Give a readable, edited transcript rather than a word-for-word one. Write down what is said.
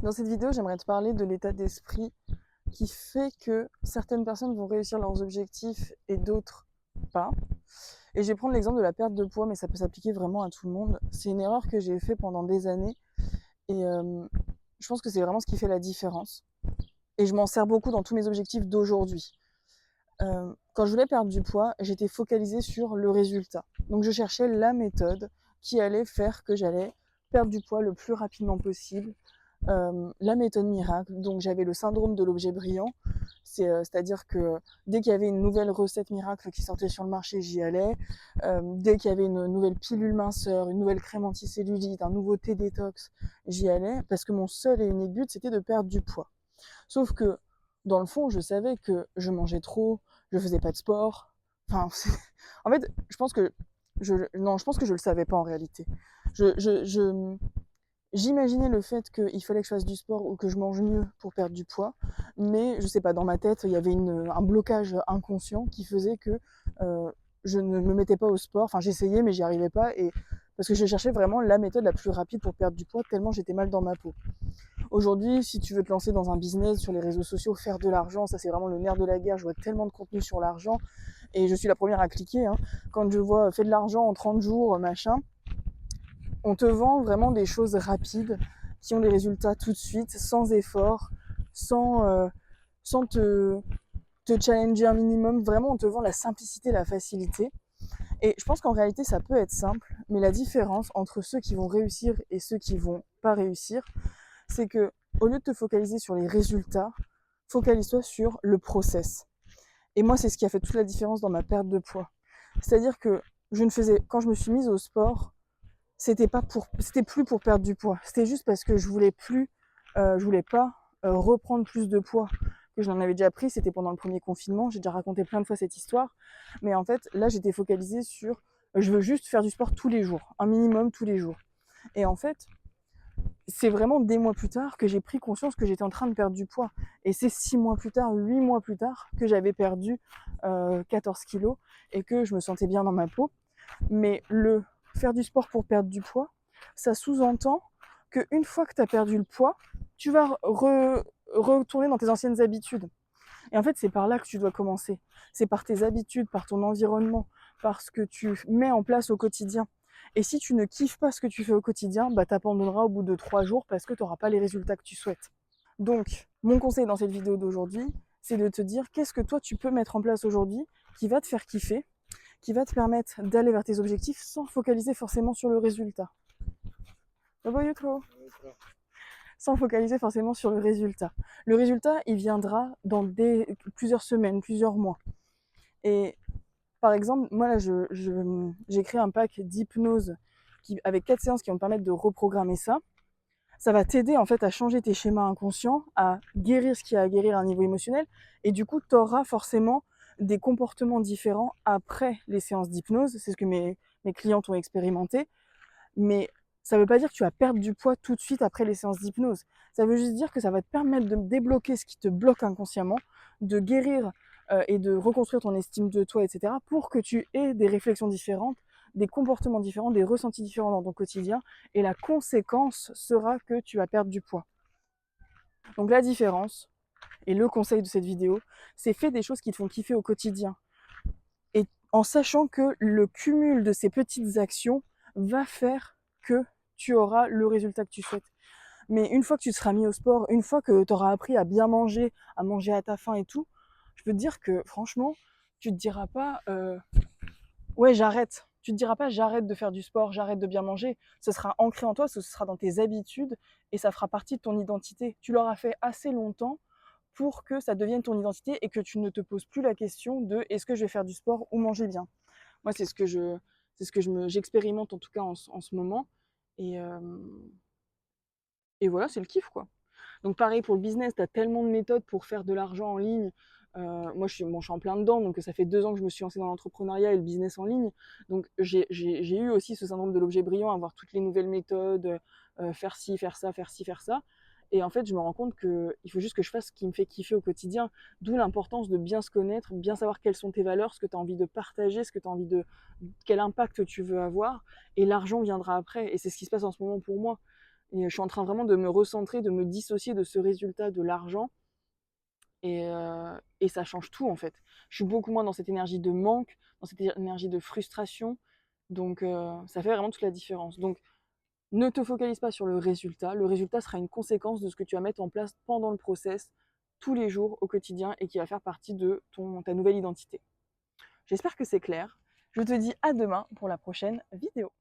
Dans cette vidéo, j'aimerais te parler de l'état d'esprit qui fait que certaines personnes vont réussir leurs objectifs et d'autres pas. Et je vais prendre l'exemple de la perte de poids, mais ça peut s'appliquer vraiment à tout le monde. C'est une erreur que j'ai fait pendant des années et je pense que c'est vraiment ce qui fait la différence. Et je m'en sers beaucoup dans tous mes objectifs d'aujourd'hui. Quand je voulais perdre du poids, j'étais focalisée sur le résultat. Donc je cherchais la méthode qui allait faire que j'allais perdre du poids le plus rapidement possible. La méthode miracle, donc j'avais le syndrome de l'objet brillant, c'est-à-dire que dès qu'il y avait une nouvelle recette miracle qui sortait sur le marché, j'y allais. Dès qu'il y avait une nouvelle pilule minceur, une nouvelle crème anticellulite, un nouveau thé détox, j'y allais, parce que mon seul et unique but, c'était de perdre du poids. Sauf que, dans le fond, je savais que je mangeais trop, je faisais pas de sport. Enfin, en fait, je pense que non, je pense que je le savais pas en réalité. J'imaginais le fait qu'il fallait que je fasse du sport ou que je mange mieux pour perdre du poids, mais je sais pas, dans ma tête, il y avait un blocage inconscient qui faisait que je ne me mettais pas au sport. Enfin, j'essayais, mais j'y arrivais pas, et parce que je cherchais vraiment la méthode la plus rapide pour perdre du poids, tellement j'étais mal dans ma peau. Aujourd'hui, si tu veux te lancer dans un business sur les réseaux sociaux, faire de l'argent, ça c'est vraiment le nerf de la guerre. Je vois tellement de contenu sur l'argent et je suis la première à cliquer. Quand je vois fais de l'argent en 30 jours, machin, on te vend vraiment des choses rapides qui ont des résultats tout de suite, sans effort, sans te challenger un minimum. Vraiment, on te vend la simplicité, la facilité. Et je pense qu'en réalité, ça peut être simple, mais la différence entre ceux qui vont réussir et ceux qui vont pas réussir, c'est que au lieu de te focaliser sur les résultats, focalise-toi sur le process. Et moi, c'est ce qui a fait toute la différence dans ma perte de poids. C'est-à-dire que quand je me suis mise au sport, c'était plus pour perdre du poids. C'était juste parce que je voulais pas reprendre plus de poids que je n'en avais déjà pris. C'était pendant le premier confinement. J'ai déjà raconté plein de fois cette histoire. Mais en fait, là, j'étais focalisée sur, je veux juste faire du sport tous les jours, un minimum tous les jours. Et en fait, c'est vraiment des mois plus tard que j'ai pris conscience que j'étais en train de perdre du poids. Et c'est 6 mois plus tard, 8 mois plus tard, que j'avais perdu 14 kilos et que je me sentais bien dans ma peau. Mais faire du sport pour perdre du poids, ça sous-entend qu'une fois que tu as perdu le poids, tu vas retourner dans tes anciennes habitudes. Et en fait, c'est par là que tu dois commencer. C'est par tes habitudes, par ton environnement, par ce que tu mets en place au quotidien. Et si tu ne kiffes pas ce que tu fais au quotidien, bah t'abandonneras au bout de 3 jours parce que tu n'auras pas les résultats que tu souhaites. Donc, mon conseil dans cette vidéo d'aujourd'hui, c'est de te dire qu'est-ce que toi tu peux mettre en place aujourd'hui qui va te faire kiffer, qui va te permettre d'aller vers tes objectifs sans focaliser forcément sur le résultat. Sans focaliser forcément sur le résultat. Le résultat, il viendra dans plusieurs semaines, plusieurs mois. Et par exemple, moi là, j'ai créé un pack d'hypnose avec 4 séances qui vont te permettre de reprogrammer ça. Ça va t'aider en fait à changer tes schémas inconscients, à guérir ce qu'il y a à guérir à un niveau émotionnel, et du coup, tu auras forcément des comportements différents après les séances d'hypnose. C'est ce que mes clientes ont expérimenté. Mais ça ne veut pas dire que tu vas perdre du poids tout de suite après les séances d'hypnose. Ça veut juste dire que ça va te permettre de débloquer ce qui te bloque inconsciemment, de guérir et de reconstruire ton estime de toi, etc. pour que tu aies des réflexions différentes, des comportements différents, des ressentis différents dans ton quotidien. Et la conséquence sera que tu vas perdre du poids. Donc la différence, et le conseil de cette vidéo, c'est fais des choses qui te font kiffer au quotidien. Et en sachant que le cumul de ces petites actions va faire que tu auras le résultat que tu souhaites. Mais une fois que tu te seras mis au sport, une fois que tu auras appris à bien manger, à manger à ta faim et tout, je peux te dire que franchement, tu te diras pas ouais, j'arrête. Tu te diras pas j'arrête de faire du sport, j'arrête de bien manger. Ce sera ancré en toi, ce sera dans tes habitudes et ça fera partie de ton identité. Tu l'auras fait assez longtemps pour que ça devienne ton identité et que tu ne te poses plus la question de est-ce que je vais faire du sport ou manger bien. Moi, j'expérimente en tout cas en ce moment. Et, euh, et voilà, c'est le kiff, quoi. Donc pareil pour le business, tu as tellement de méthodes pour faire de l'argent en ligne. Moi, je suis en plein dedans, donc ça fait 2 ans que je me suis lancée dans l'entrepreneuriat et le business en ligne. Donc j'ai eu aussi ce syndrome de l'objet brillant, avoir toutes les nouvelles méthodes, faire ci, faire ça, faire ci, faire ça. Et en fait, je me rends compte qu'il faut juste que je fasse ce qui me fait kiffer au quotidien. D'où l'importance de bien se connaître, bien savoir quelles sont tes valeurs, ce que tu as envie de partager, quel impact tu veux avoir. Et l'argent viendra après. Et c'est ce qui se passe en ce moment pour moi. Et je suis en train vraiment de me recentrer, de me dissocier de ce résultat de l'argent. Et ça change tout en fait. Je suis beaucoup moins dans cette énergie de manque, dans cette énergie de frustration. Donc ça fait vraiment toute la différence. Donc ne te focalise pas sur le résultat. Le résultat sera une conséquence de ce que tu vas mettre en place pendant le process, tous les jours, au quotidien, et qui va faire partie de ta nouvelle identité. J'espère que c'est clair. Je te dis à demain pour la prochaine vidéo.